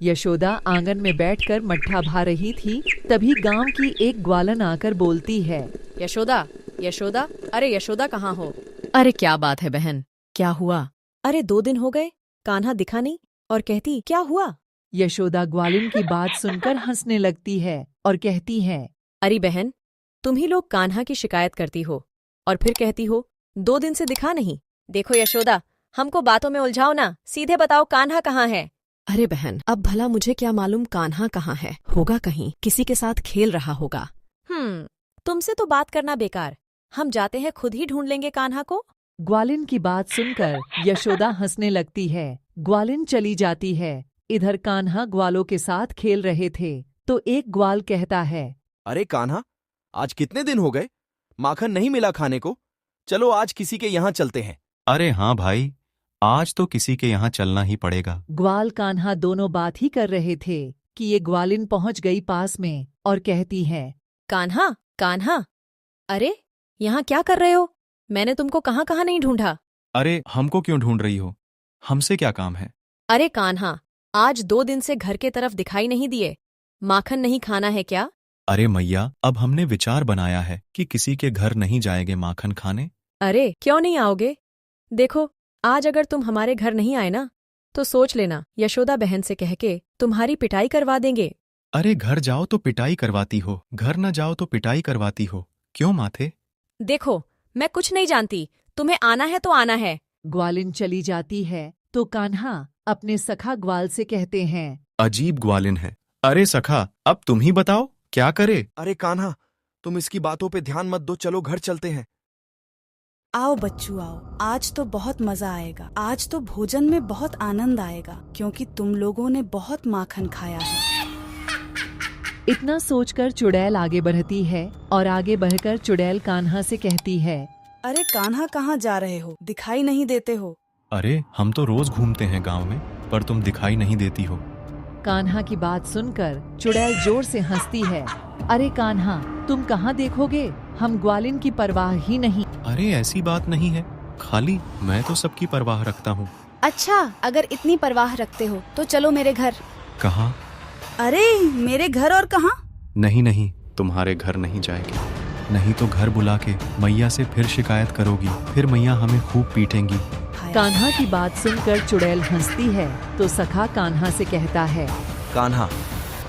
यशोदा आंगन में बैठकर मट्ठा भा रही थी। तभी गांव की एक ग्वालन आकर बोलती है, यशोदा, यशोदा, अरे यशोदा कहाँ हो? अरे क्या बात है बहन, क्या हुआ? अरे 2 दिन हो गए, कान्हा दिखा नहीं और कहती क्या हुआ? यशोदा ग्वालिन की बात सुनकर हंसने लगती है और कहती है, अरे बहन, तुम ही लोग कान्हा की शिकायत करती हो और फिर कहती हो 2 दिन से दिखा नहीं। देखो यशोदा, हमको बातों में उलझाओ ना, सीधे बताओ कान्हा कहाँ है? अरे बहन, अब भला मुझे क्या मालूम कान्हा कहाँ है? होगा कहीं किसी के साथ खेल रहा होगा। तुमसे तो बात करना बेकार, हम जाते हैं, खुद ही ढूंढ लेंगे कान्हा को। ग्वालिन की बात सुनकर यशोदा हंसने लगती है। ग्वालिन चली जाती है। इधर कान्हा ग्वालों के साथ खेल रहे थे तो एक ग्वाल कहता है, अरे कान्हा, आज कितने दिन हो गए, माखन नहीं मिला खाने को। चलो आज किसी के यहाँ चलते हैं। अरे हाँ भाई, आज तो किसी के यहाँ चलना ही पड़ेगा। ग्वाल कान्हा दोनों बात ही कर रहे थे कि ये ग्वालिन पहुंच गई पास में और कहती है, कान्हा, कान्हा, अरे यहाँ क्या कर रहे हो? मैंने तुमको कहाँ कहाँ नहीं ढूंढा। अरे हमको क्यों ढूंढ रही हो? हमसे क्या काम है? अरे कान्हा, आज 2 दिन से घर के तरफ दिखाई नहीं दिए, माखन नहीं खाना है क्या? अरे मैया, अब हमने विचार बनाया है कि किसी के घर नहीं जाएंगे माखन खाने। अरे क्यों नहीं आओगे? देखो, आज अगर तुम हमारे घर नहीं आए ना तो सोच लेना, यशोदा बहन से कह के तुम्हारी पिटाई करवा देंगे। अरे घर जाओ तो पिटाई करवाती हो, घर न जाओ तो पिटाई करवाती हो, क्यों माथे? देखो, मैं कुछ नहीं जानती, तुम्हें आना है तो आना है। ग्वालिन चली जाती है तो कान्हा अपने सखा ग्वाल से कहते हैं, अजीब ग्वालिन है। अरे सखा, अब तुम ही बताओ क्या करे? अरे कान्हा, तुम इसकी बातों पे ध्यान मत दो, चलो घर चलते हैं। आओ बच्चू आओ, आज तो बहुत मजा आएगा। आज तो भोजन में बहुत आनंद आएगा क्योंकि तुम लोगों ने बहुत माखन खाया है। इतना सोचकर चुड़ैल आगे बढ़ती है और आगे बढ़कर चुड़ैल कान्हा से कहती है, अरे कान्हा, कहाँ जा रहे हो? दिखाई नहीं देते हो। अरे हम तो रोज घूमते हैं गांव में, पर तुम दिखाई नहीं देती हो। कान्हा की बात सुनकर चुड़ैल जोर से हंसती है। अरे कान्हा, तुम कहाँ देखोगे, हम ग्वालिन की परवाह ही नहीं। अरे ऐसी बात नहीं है, खाली मैं तो सबकी परवाह रखता हूँ। अच्छा, अगर इतनी परवाह रखते हो तो चलो मेरे घर। कहाँ? अरे मेरे घर और कहाँ? नहीं नहीं, तुम्हारे घर नहीं जाएगी, नहीं तो घर बुला के मैया से फिर शिकायत करोगी, फिर मैया हमें खूब पीटेंगी। कान्हा की बात सुनकर चुड़ैल हंसती है तो सखा कान्हा से कहता है, कान्हा,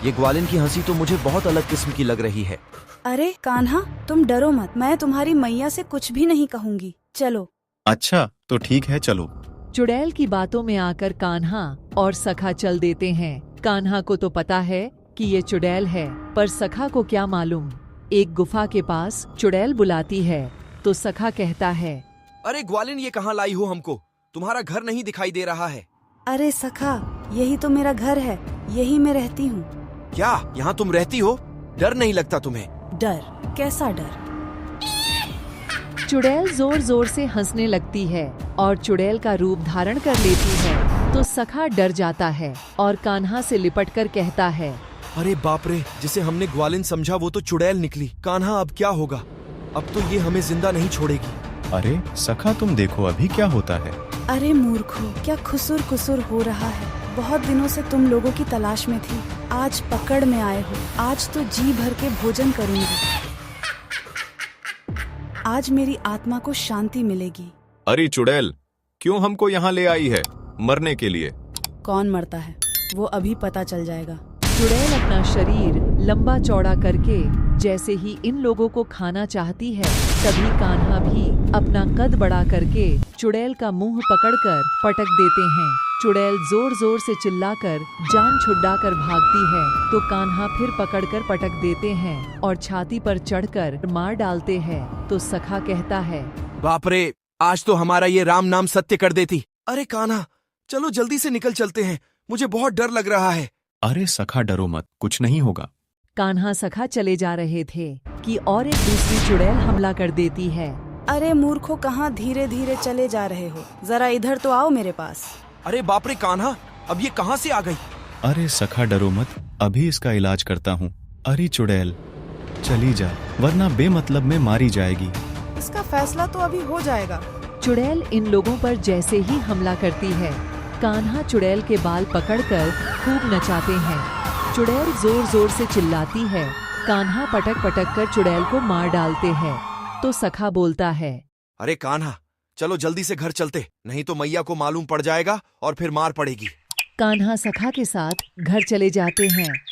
ये ग्वालिन की हंसी तो मुझे बहुत अलग किस्म की लग रही है। अरे कान्हा, तुम डरो मत, मैं तुम्हारी मैया से कुछ भी नहीं कहूँगी, चलो। अच्छा तो ठीक है, चलो। चुड़ैल की बातों में आकर कान्हा और सखा चल देते हैं। कान्हा को तो पता है कि ये चुड़ैल है, पर सखा को क्या मालूम। एक गुफा के पास चुड़ैल बुलाती है तो सखा कहता है, अरे ग्वालिन, ये कहाँ लाई हो हमको? तुम्हारा घर नहीं दिखाई दे रहा है। अरे सखा, यही तो मेरा घर है, यही मैं रहती हूँ। क्या यहाँ तुम रहती हो? डर नहीं लगता तुम्हें? डर? कैसा डर? चुड़ैल जोर जोर से हंसने लगती है और चुड़ैल का रूप धारण कर लेती है तो सखा डर जाता है और कान्हा से लिपटकर कहता है, अरे बाप रे, जिसे हमने ग्वालिन समझा वो तो चुड़ैल निकली। कान्हा, अब क्या होगा? अब तो ये हमें जिंदा नहीं छोड़ेगी। अरे सखा, तुम देखो अभी क्या होता है। अरे मूर्खों, क्या खुसुर कुसुर हो रहा है? बहुत दिनों से तुम लोगों की तलाश में थी, आज पकड़ में आए हो। आज तो जी भर के भोजन करूंगी, आज मेरी आत्मा को शांति मिलेगी। अरे चुड़ैल, क्यों हमको यहाँ ले आई है? मरने के लिए? कौन मरता है वो अभी पता चल जाएगा। चुड़ैल अपना शरीर लंबा चौड़ा करके जैसे ही इन लोगों को खाना चाहती है, तभी कान्हा भी अपना कद बड़ा करके चुड़ैल का मुंह पकड़कर पटक देते हैं। चुड़ैल जोर जोर से चिल्लाकर जान छुड़ाकर भागती है तो कान्हा फिर पकड़कर पटक देते हैं और छाती पर चढ़कर मार डालते हैं तो सखा कहता है, बाप रे, आज तो हमारा ये राम नाम सत्य कर देती। अरे कान्हा, चलो जल्दी से निकल चलते हैं, मुझे बहुत डर लग रहा है। अरे सखा, डरो मत, कुछ नहीं होगा। कान्हा सखा चले जा रहे थे कि और एक दूसरी चुड़ैल हमला कर देती है। अरे मूर्खों, कहाँ धीरे धीरे चले जा रहे हो? जरा इधर तो आओ मेरे पास। अरे बाप रे कान्हा, अब ये कहाँ से आ गई? अरे सखा, डरो मत, अभी इसका इलाज करता हूँ। अरे चुड़ैल, चली जा, वरना बेमतलब में मारी जाएगी। इसका फैसला तो अभी हो जाएगा। चुड़ैल इन लोगों पर जैसे ही हमला करती है, कान्हा चुड़ैल के बाल पकड़कर खूब नचाते हैं। चुड़ैल जोर जोर से चिल्लाती है। कान्हा पटक पटक कर चुड़ैल को मार डालते हैं। तो सखा बोलता है, अरे कान्हा, चलो जल्दी से घर चलते, नहीं तो मैया को मालूम पड़ जाएगा और फिर मार पड़ेगी। कान्हा सखा के साथ घर चले जाते हैं।